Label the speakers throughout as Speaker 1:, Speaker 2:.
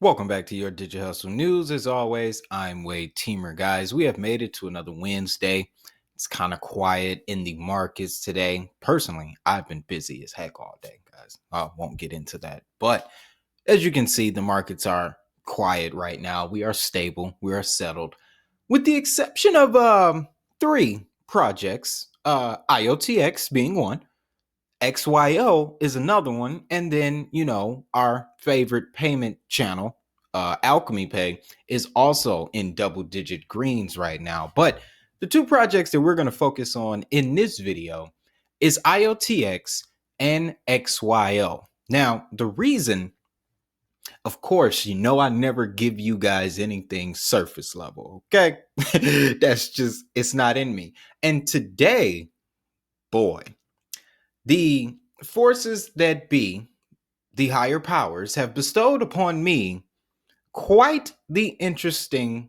Speaker 1: Welcome back to your Digital Hustle News. As always, I'm Wade Teamer. Guys, we have made it to another Wednesday. It's kind of quiet in the markets today. Personally, I've been busy as heck all day, guys. I won't get into that. But as you can see, the markets are quiet right now. We are stable. We are settled. With the exception of three projects, IOTX being one. XYO is another one. And then, our favorite payment channel, Alchemy Pay, is also in double digit greens right now. But the two projects that we're going to focus on in this video is IOTX and XYO. Now, the reason, of course, I never give you guys anything surface level, okay? It's not in me. And today, boy, the forces that be, the higher powers, have bestowed upon me quite the interesting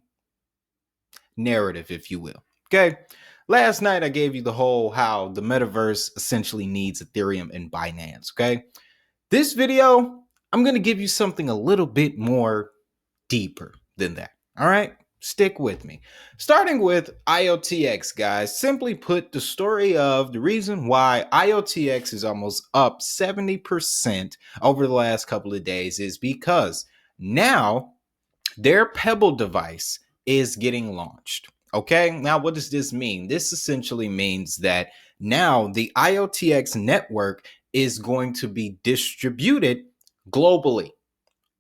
Speaker 1: narrative, if you will. Okay. Last night, I gave you the whole how the metaverse essentially needs Ethereum and Binance. Okay. This video, I'm going to give you something a little bit more deeper than that. All right. Stick with me. Starting with IOTX, guys. Simply put, the story of the reason why IOTX is almost up 70% over the last couple of days is because now their Pebble device is getting launched. Okay, now what does this mean? This essentially means that now the IOTX network is going to be distributed globally.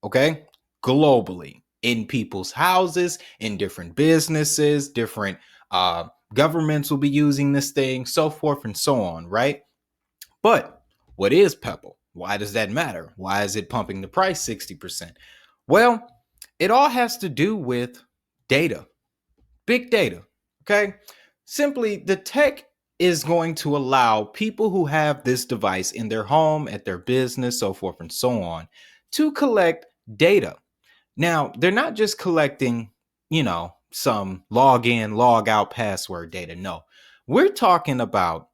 Speaker 1: Okay, globally in people's houses, in different businesses, different governments will be using this thing, so forth and so on, right? But what is Pebble? Why does that matter? Why is it pumping the price 60%? Well, it all has to do with data, big data. Okay. Simply, the tech is going to allow people who have this device in their home, at their business, so forth and so on, to collect data. Now, they're not just collecting, some log in, log out password data. No, we're talking about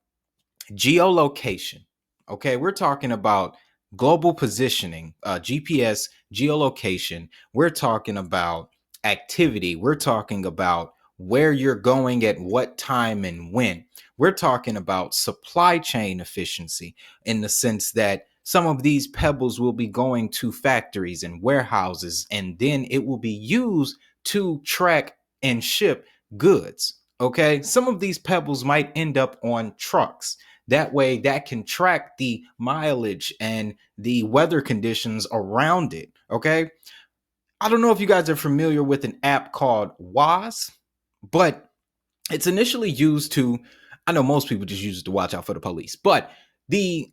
Speaker 1: geolocation. Okay, we're talking about global positioning, GPS, geolocation. We're talking about activity. We're talking about where you're going at what time and when. We're talking about supply chain efficiency in the sense that some of these pebbles will be going to factories and warehouses, and then it will be used to track and ship goods. Okay, some of these pebbles might end up on trucks. That way, that can track the mileage and the weather conditions around it. Okay. I don't know if you guys are familiar with an app called WAS, but it's initially used to, I know most people just use it to watch out for the police, but the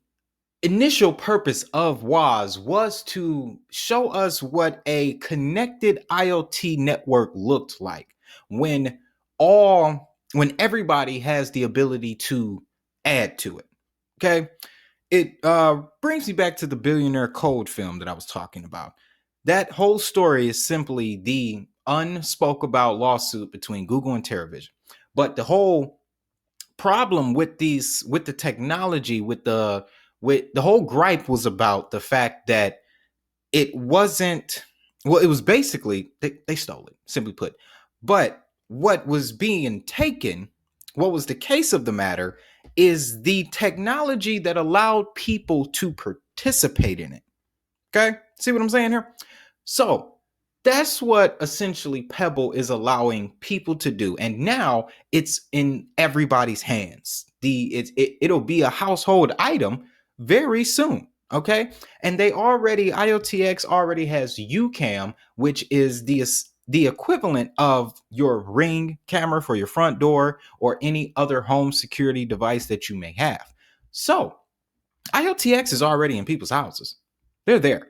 Speaker 1: initial purpose of WAS was to show us what a connected IoT network looked like when when everybody has the ability to add to it. Okay. It brings me back to the Billionaire Code film that I was talking about. That whole story is simply the unspoke about lawsuit between Google and TerraVision. But the whole problem with the technology, with the whole gripe was about the fact that it wasn't, well, it was basically, they stole it, simply put. But what was being taken, what was the case of the matter, is the technology that allowed people to participate in it. Okay? See what I'm saying here? So that's what essentially Pebble is allowing people to do. And now it's in everybody's hands. It'll be a household item very soon. Okay. And IOTX already has UCam, which is the equivalent of your Ring camera for your front door or any other home security device that you may have. So IOTX is already in people's houses. They're there.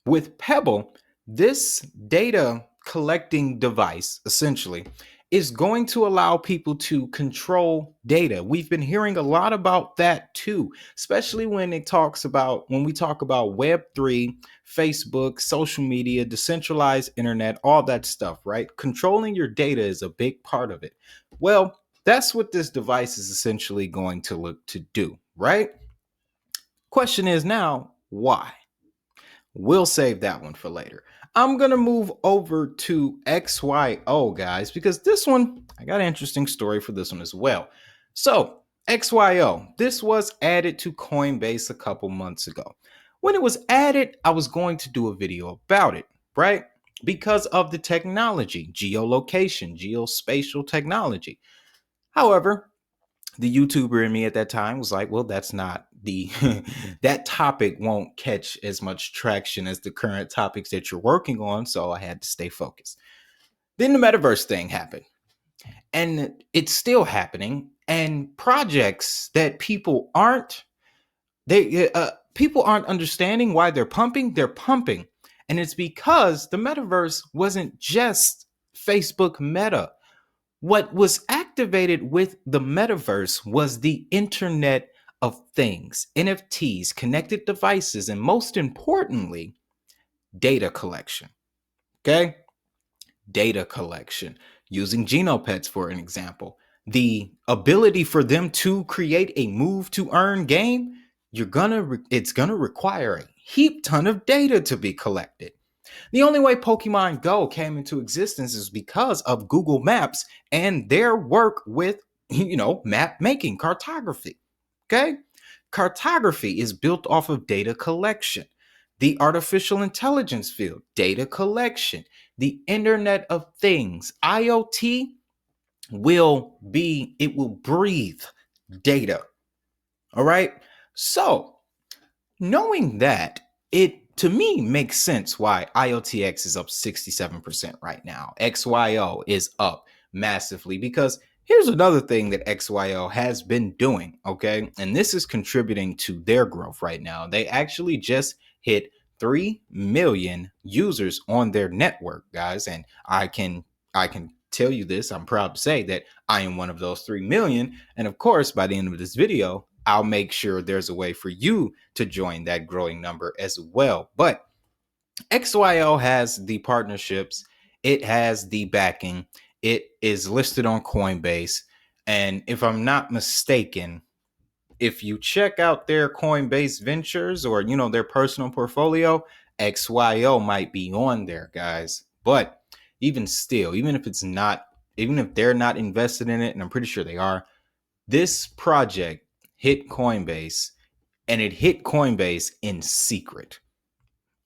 Speaker 1: With Pebble, this data collecting device essentially is going to allow people to control data. We've been hearing a lot about that too, especially when we talk about Web3, Facebook, social media, decentralized internet, all that stuff, right? Controlling your data is a big part of it. Well, that's what this device is essentially going to look to do, right? Question is now, why? We'll save that one for later. I'm going to move over to XYO, guys, because this one, I got an interesting story for this one as well. So, XYO, this was added to Coinbase a couple months ago. When it was added, I was going to do a video about it, right? Because of the technology, geolocation, geospatial technology. However, the YouTuber in me at that time was like, well, that's not the that topic won't catch as much traction as the current topics that you're working on. So I had to stay focused. Then the metaverse thing happened, and it's still happening. And projects that people aren't understanding why they're pumping. They're pumping, and it's because the metaverse wasn't just Facebook Meta. What was activated with the metaverse was the Internet of Things, NFTs, connected devices, and most importantly, data collection. Okay? Data collection. Using Genopets for an example. The ability for them to create a move to earn game, it's gonna require a heap ton of data to be collected. The only way Pokemon Go came into existence is because of Google Maps and their work with, map making, cartography. Okay? Cartography is built off of data collection. The artificial intelligence field, data collection. The Internet of Things, IoT, it will breathe data. All right? So, knowing that, it to me makes sense why IOTX is up 67% right now. XYO is up massively because here's another thing that XYO has been doing, okay? And this is contributing to their growth right now. They actually just hit 3 million users on their network, guys, and I can tell you this, I'm proud to say that I am one of those 3 million, and of course, by the end of this video, I'll make sure there's a way for you to join that growing number as well. But XYO has the partnerships, it has the backing, it is listed on Coinbase. And if I'm not mistaken, if you check out their Coinbase ventures or their personal portfolio, XYO might be on there, guys. But even still, even if they're not invested in it, and I'm pretty sure they are, this project hit Coinbase, and it hit Coinbase in secret.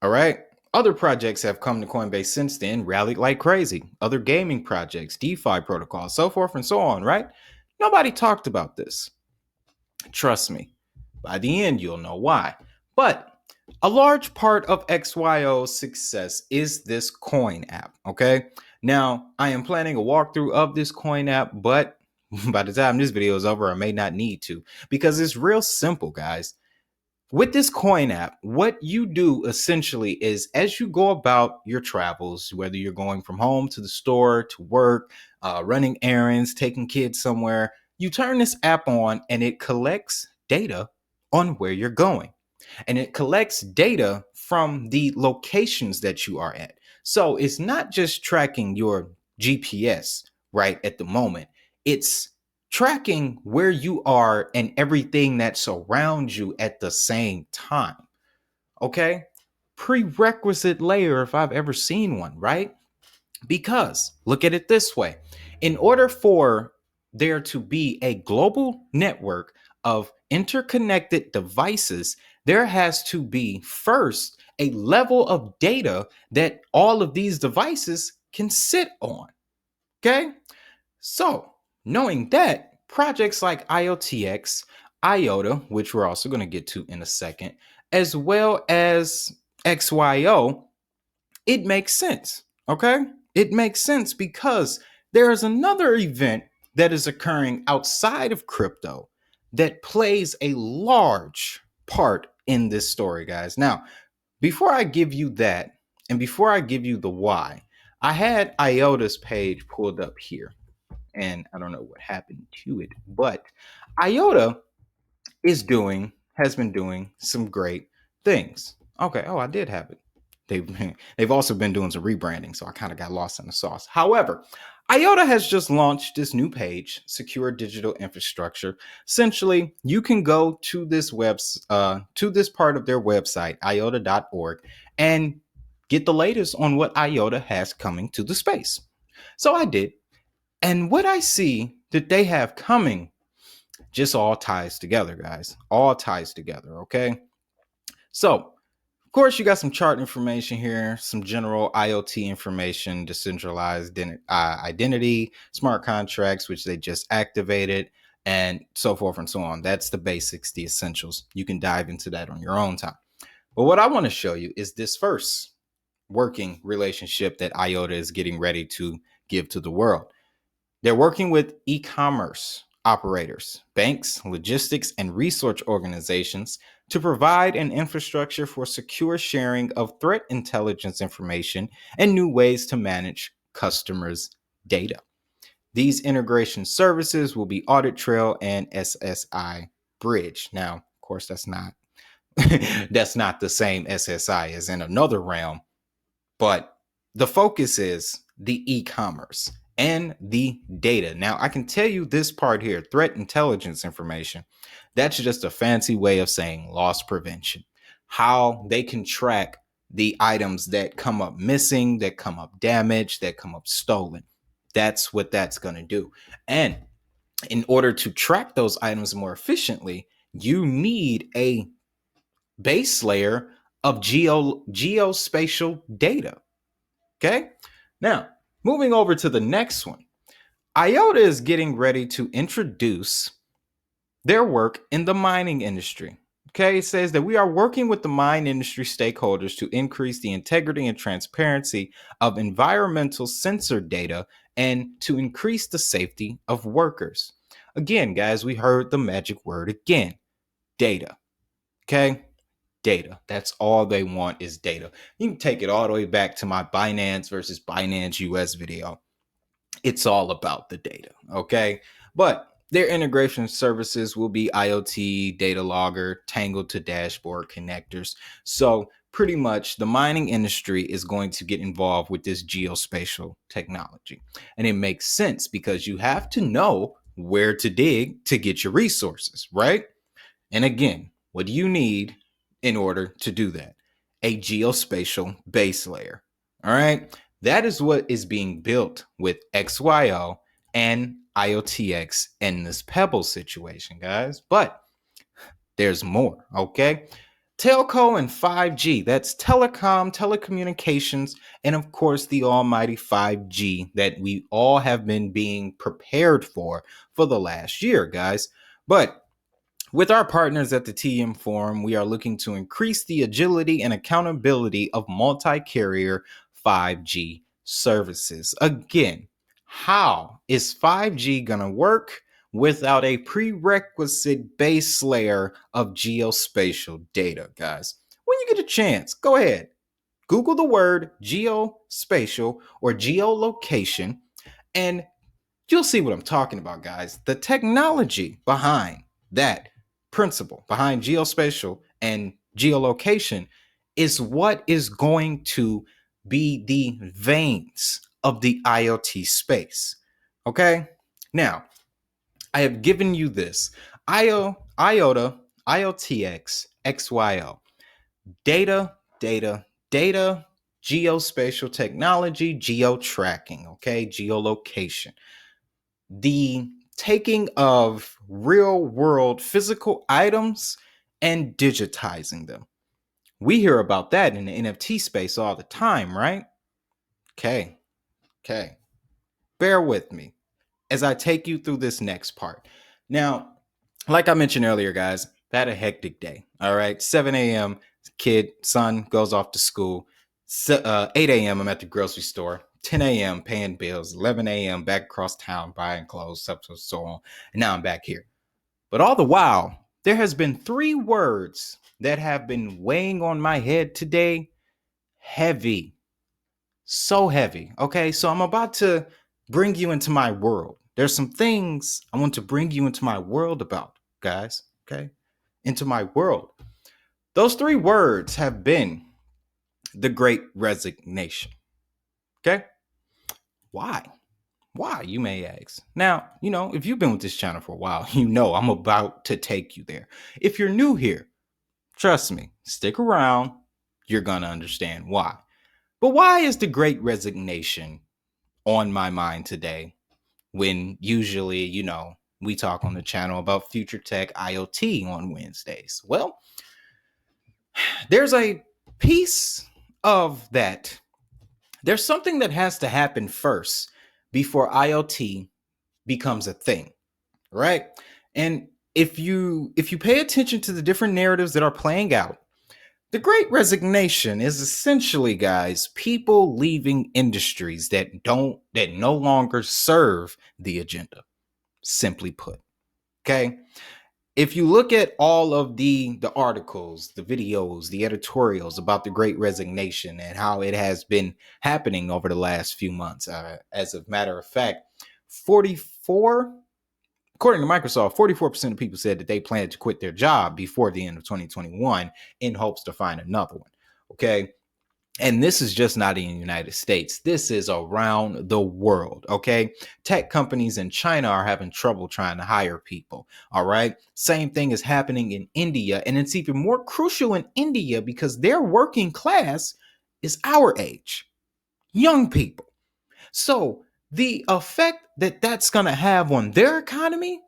Speaker 1: All right. Other projects have come to Coinbase since then, rallied like crazy. Other gaming projects, DeFi protocols, so forth and so on, right? Nobody talked about this. Trust me. By the end, you'll know why. But a large part of XYO's success is this coin app, okay? Now, I am planning a walkthrough of this coin app, but by the time this video is over, I may not need to because it's real simple, guys. With this coin app, what you do essentially is as you go about your travels, whether you're going from home to the store, to work, running errands, taking kids somewhere, you turn this app on and it collects data on where you're going. And it collects data from the locations that you are at. So it's not just tracking your GPS right at the moment. It's tracking where you are and everything that surrounds you at the same time. Okay? Prerequisite layer if I've ever seen one, right? Because look at it this way. In order for there to be a global network of interconnected devices, there has to be first a level of data that all of these devices can sit on. Okay? So, knowing that, projects like IOTX, IOTA, which we're also going to get to in a second, as well as XYO, it makes sense. Okay? It makes sense because there is another event that is occurring outside of crypto that plays a large part in this story, guys. Now, before I give you that, and before I give you the why, I had IOTA's page pulled up here, and I don't know what happened to it, but IOTA has been doing some great things. Okay, oh, I did have it. They've also been doing some rebranding, so I kind of got lost in the sauce. However, IOTA has just launched this new page, Secure Digital Infrastructure. Essentially, you can go to this part of their website, iota.org, and get the latest on what IOTA has coming to the space. So I did. And what I see that they have coming just all ties together, guys. All ties together, okay? So, of course, you got some chart information here, some general IoT information, decentralized identity, smart contracts, which they just activated, and so forth and so on. That's the basics, the essentials. You can dive into that on your own time. But what I want to show you is this first working relationship that IOTA is getting ready to give to the world. They're working with e-commerce operators, banks, logistics, and research organizations to provide an infrastructure for secure sharing of threat intelligence information and new ways to manage customers' data. These integration services will be Audit Trail and SSI Bridge. Now, of course, that's not that's not the same SSI as in another realm, but the focus is the e-commerce and the data. Now, I can tell you this part here, threat intelligence information. That's just a fancy way of saying loss prevention. How they can track the items that come up missing, that come up damaged, that come up stolen. That's what that's going to do. And in order to track those items more efficiently, you need a base layer of geospatial data. Okay. Now, moving over to the next one, IOTA is getting ready to introduce their work in the mining industry. Okay, it says that we are working with the mine industry stakeholders to increase the integrity and transparency of environmental sensor data and to increase the safety of workers. Again, guys, we heard the magic word again, data. Okay, data. That's all they want is data. You can take it all the way back to my Binance versus Binance US video. It's all about the data, okay? But their integration services will be IoT, data logger, tangled to dashboard connectors. So pretty much the mining industry is going to get involved with this geospatial technology. And it makes sense because you have to know where to dig to get your resources, right? And again, what do you need in order to do that? A geospatial base layer. All right. That is what is being built with XYO and IOTX in this Pebble situation, guys. But there's more. Okay. Telco and 5G. That's telecom, telecommunications, and of course, the almighty 5G that we all have been being prepared for the last year, guys. But with our partners at the TM Forum, we are looking to increase the agility and accountability of multi-carrier 5G services. Again, how is 5G going to work without a prerequisite base layer of geospatial data, guys? When you get a chance, go ahead. Google the word geospatial or geolocation, and you'll see what I'm talking about, guys. The technology behind that principle, behind geospatial and geolocation, is what is going to be the veins of the IoT space. Okay? Now, I have given you this IOTA, IOTX, XYO. Data, data, data, geospatial technology, geo tracking, okay? Geolocation. The taking of real world physical items and digitizing them. We hear about that in the NFT space all the time, right? Okay. Bear with me as I take you through this next part. Now, like I mentioned earlier, guys, I had a hectic day. All right. 7 a.m. Son goes off to school. 8 a.m. I'm at the grocery store. 10 a.m. paying bills. 11 a.m. back across town buying clothes, so on. And now I'm back here. But all the while, there has been 3 words that have been weighing on my head today. Heavy. So heavy. Okay, so I'm about to bring you into my world. There's some things I want to bring you into my world about, guys. Okay, into my world. Those 3 words have been the Great Resignation. Okay, why? Why, you may ask. Now, if you've been with this channel for a while, I'm about to take you there. If you're new here, trust me, stick around. You're going to understand why. But why is the great resignation on my mind today when usually, we talk on the channel about future tech IoT on Wednesdays? Well, there's a piece of that. There's something that has to happen first before IoT becomes a thing, right? And if you pay attention to the different narratives that are playing out, the great resignation is essentially, guys, people leaving industries that no longer serve the agenda, simply put. Okay? If you look at all of the articles, the videos, the editorials about the great resignation and how it has been happening over the last few months, as a matter of fact, 44 according to Microsoft, 44% of people said that they planned to quit their job before the end of 2021 in hopes to find another one. Okay. And this is just not in the United States. This is around the world. Okay. Tech companies in China are having trouble trying to hire people. All right. Same thing is happening in India. And it's even more crucial in India because their working class is our age, young people. So the effect that that's going to have on their economy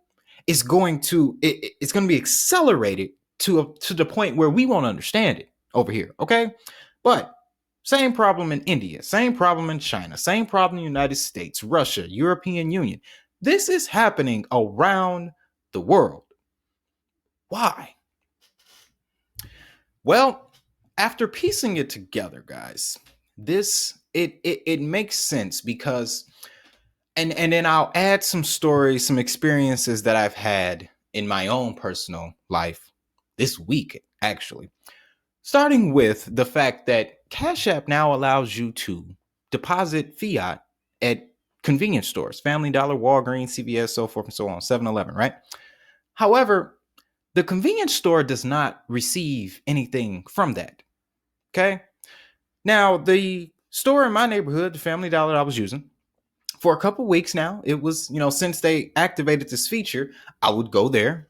Speaker 1: is it's going to be accelerated to the point where we won't understand it over here. Okay. But same problem in India, same problem in China, same problem in the United States, Russia, European Union. This is happening around the world. Why? Well, after piecing it together, guys, it makes sense because and then I'll add some stories, some experiences that I've had in my own personal life this week, actually. Starting with the fact that Cash App now allows you to deposit fiat at convenience stores, Family Dollar, Walgreens, CVS, so forth and so on, 7-Eleven, right? However, the convenience store does not receive anything from that. Okay. Now, the store in my neighborhood, the Family Dollar I was using, for a couple weeks now, it was, since they activated this feature, I would go there,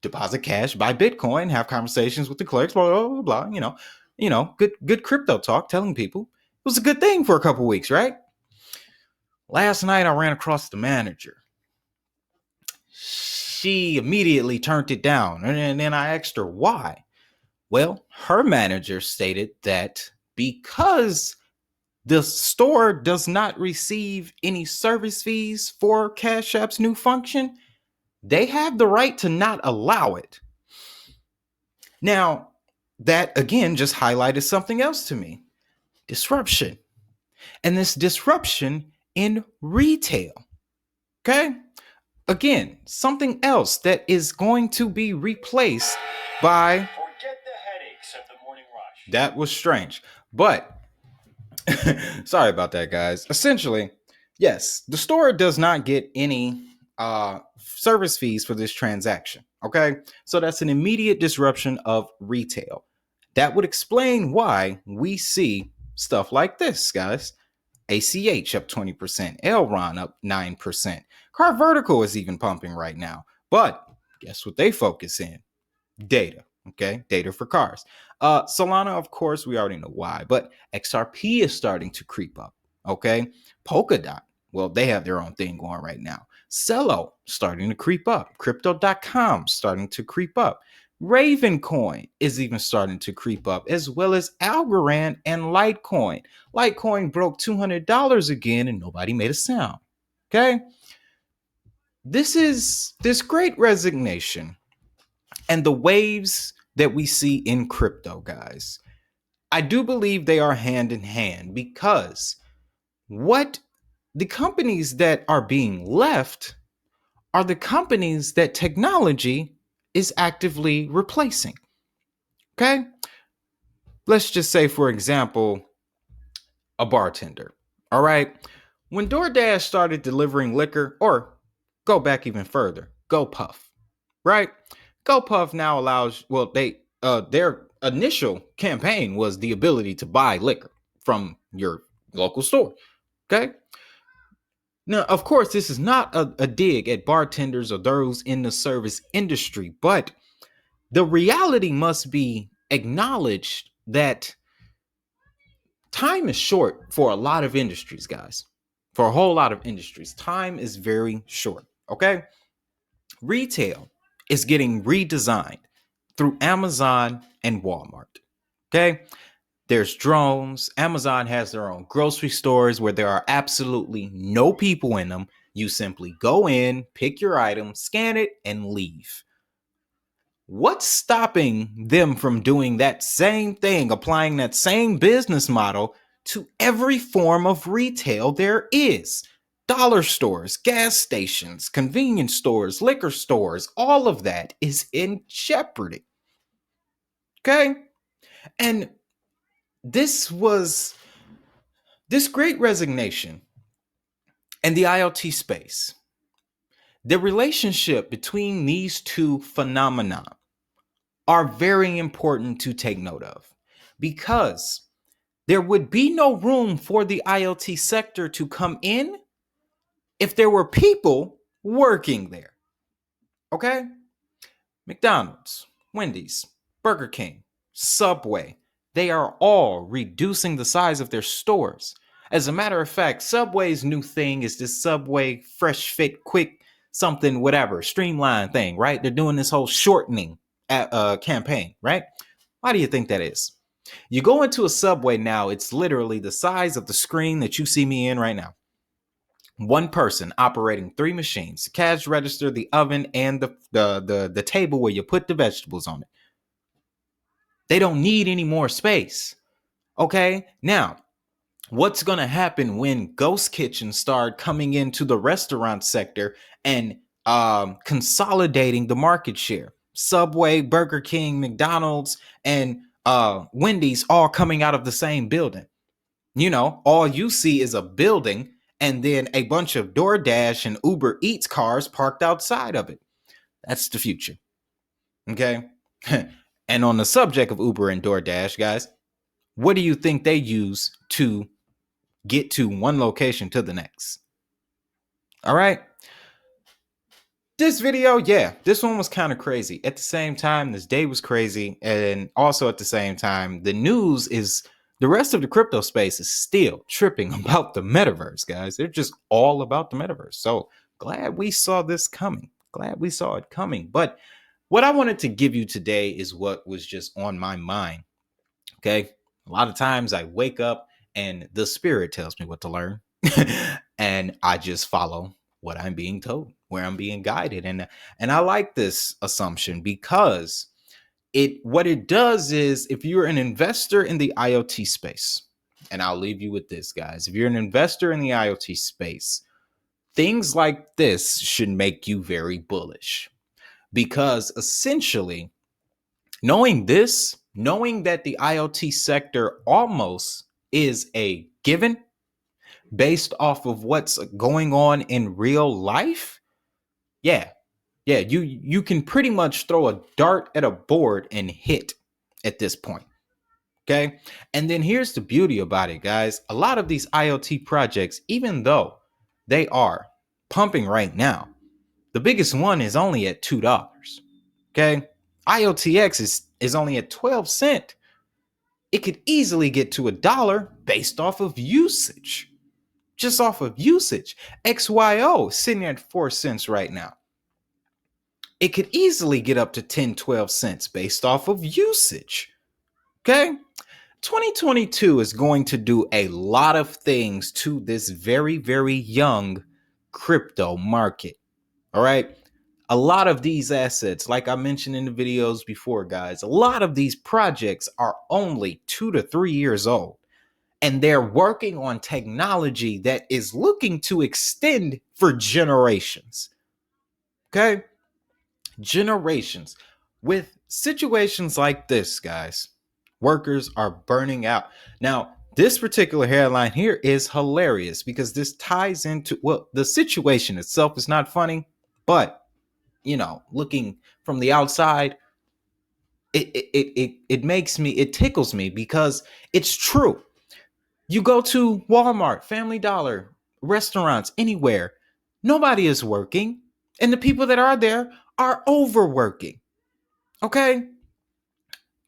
Speaker 1: deposit cash, buy Bitcoin, have conversations with the clerks, blah, blah, blah, good crypto talk, telling people it was a good thing for a couple weeks, right? Last night, I ran across the manager. She immediately turned it down. And then I asked her why. Well, her manager stated that because the store does not receive any service fees for Cash App's new function, they have the right to not allow it. Now, that again just highlighted something else to me: disruption. And this disruption in retail. Okay? Again, something else that is going to be replaced by. Forget the headaches of the morning rush. That was strange. But sorry about that, guys. Essentially, yes, the store does not get any service fees for this transaction. Okay, so that's an immediate disruption of retail. That would explain why we see stuff like this, guys. ACH up 20%, Elron up 9%. Car Vertical is even pumping right now. But guess what they focus in? Data. Okay, data for cars. Solana, of course, we already know why, but XRP is starting to creep up. Okay, Polkadot, well, they have their own thing going right now. Cello starting to creep up. Crypto.com starting to creep up. Ravencoin is even starting to creep up, as well as Algorand and Litecoin. Litecoin broke $200 again, and nobody made a sound. Okay, this great resignation and the waves that we see in crypto, guys, I do believe they are hand in hand, because what the companies that are being left are the companies that technology is actively replacing. Okay? Let's just say, for example, a bartender. All right? When DoorDash started delivering liquor, or go back even further, GoPuff, right? GoPuff now allows, well, their initial campaign was the ability to buy liquor from your local store. Okay. Now, of course, this is not a dig at bartenders or those in the service industry, but the reality must be acknowledged that time is short for a lot of industries, guys. For a whole lot of industries, time is very short. Okay. Retail is getting redesigned through Amazon and Walmart. Okay. There's drones. Amazon has their own grocery stores where there are absolutely no people in them. You simply go in, pick your item, scan it, and leave. What's stopping them from doing that same thing, applying that same business model to every form of retail there is? Dollar stores, gas stations, convenience stores, liquor stores, all of that is in jeopardy. Okay? And this great resignation and the IoT space. The relationship between these two phenomena are very important to take note of, because there would be no room for the IoT sector to come in if there were people working there. Okay? McDonald's, Wendy's, Burger King, Subway, they are all reducing the size of their stores. As a matter of fact, Subway's new thing is this Subway fresh fit quick something whatever streamline thing, right? They're doing this whole shortening campaign, right? Why do you think that is? You go into a Subway now, it's literally the size of the screen that you see me in right now. One person operating 3 machines: the cash register, the oven, and the table where you put the vegetables on it. They don't need any more space. Okay? Now, what's going to happen when ghost kitchens start coming into the restaurant sector and consolidating the market share? Subway, Burger King, McDonald's, and Wendy's all coming out of the same building. You know, all you see is a building and then a bunch of DoorDash and Uber Eats cars parked outside of it. That's the future. Okay? And on the subject of Uber and DoorDash, guys, what do you think they use to get to one location to the next? All right. This video, yeah, this one was kind of crazy. At the same time, this day was crazy. And also at the same time, the news is the rest of the crypto space is still tripping about the metaverse, guys. They're just all about the metaverse. So glad we saw this coming. Glad we saw it coming. But what I wanted to give you today is what was just on my mind. Okay. A lot of times I wake up and the spirit tells me what to learn. And I just follow what I'm being told, where I'm being guided. And I like this assumption because what it does is, if you're an investor in the IoT space, and I'll leave you with this, guys, if you're an investor in the IoT space, things like this should make you very bullish, because essentially knowing that the IoT sector almost is a given based off of what's going on in real life. Yeah, you can pretty much throw a dart at a board and hit at this point. Okay. And then here's the beauty about it, guys. A lot of these IoT projects, even though they are pumping right now, the biggest one is only at $2. Okay. IOTX is only at 12 cents. It could easily get to $1 based off of usage. Just off of usage. XYO sitting at 4 cents right now. It could easily get up to 10, 12 cents based off of usage. Okay? 2022 is going to do a lot of things to this very, very young crypto market. All right? A lot of these assets, like I mentioned in the videos before, guys, a lot of these projects are only 2 to 3 years old. And they're working on technology that is looking to extend for generations. Okay? Generations. With situations like this, guys, workers are burning out. Now, this particular headline here is hilarious because this ties into, well, the situation itself is not funny, but, you know, looking from the outside, it tickles me because it's true. You go to Walmart, Family Dollar, restaurants, anywhere, nobody is working. And the people that are there are overworking. Okay?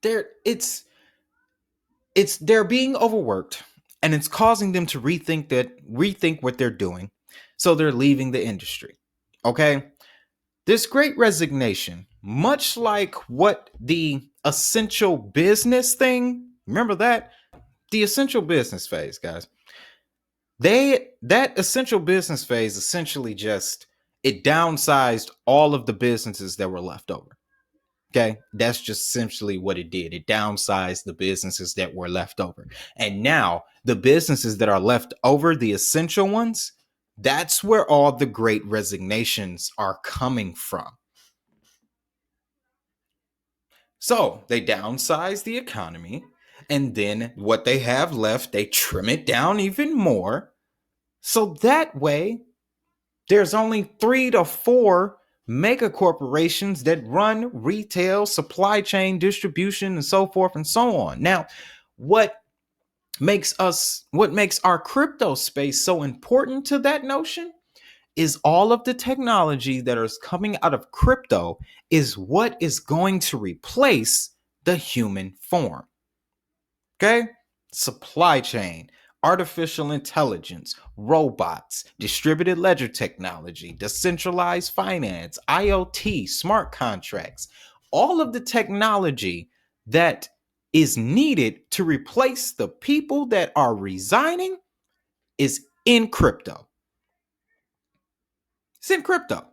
Speaker 1: They're being overworked. and it's causing them to rethink what they're doing. So they're leaving the industry. Okay? This great resignation, much like what the essential business thing, remember that? The essential business phase, guys. That essential business phase essentially just it downsized all of the businesses that were left over. Okay, that's just essentially what it did. It downsized the businesses that were left over. And now the businesses that are left over, the essential ones, that's where all the great resignations are coming from. So they downsize the economy, and then what they have left, they trim it down even more. So that way, there's only 3 to 4 mega corporations that run retail, supply chain, distribution, and so forth and so on. Now, what makes our crypto space so important to that notion is all of the technology that is coming out of crypto is what is going to replace the human form. Okay? Supply chain, artificial intelligence, robots, distributed ledger technology, decentralized finance, IOT, smart contracts, all of the technology that is needed to replace the people that are resigning is in crypto. It's in crypto.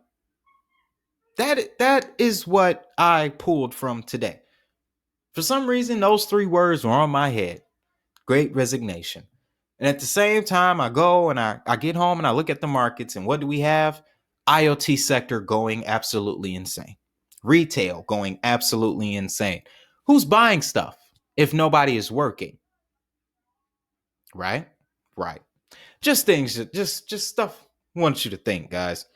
Speaker 1: That is what I pulled from today. For some reason, those 3 words were on my head. Great resignation. And at the same time, I go and I get home and I look at the markets, and what do we have? IoT sector going absolutely insane. Retail going absolutely insane. Who's buying stuff if nobody is working? Right? Right. Just things, just stuff I want you to think, guys.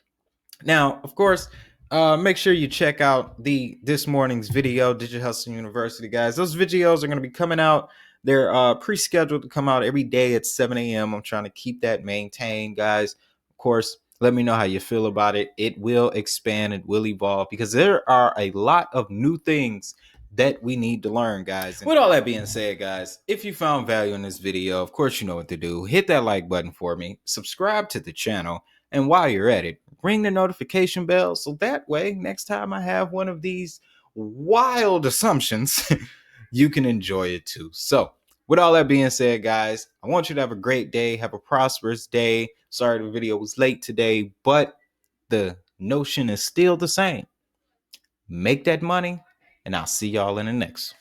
Speaker 1: Now, of course, make sure you check out this morning's video, Digital Hustle University, guys. Those videos are going to be coming out. They're pre-scheduled to come out every day at 7 a.m. I'm trying to keep that maintained, guys. Of course, let me know how you feel about it. It will expand, it will evolve, because there are a lot of new things that we need to learn, guys. And with all that being said, guys, if you found value in this video, of course, you know what to do. Hit that like button for me. Subscribe to the channel. And while you're at it, ring the notification bell so that way, next time I have one of these wild assumptions, you can enjoy it too. So, with all that being said, guys, I want you to have a great day. Have a prosperous day. Sorry the video was late today, but the notion is still the same. Make that money, and I'll see y'all in the next.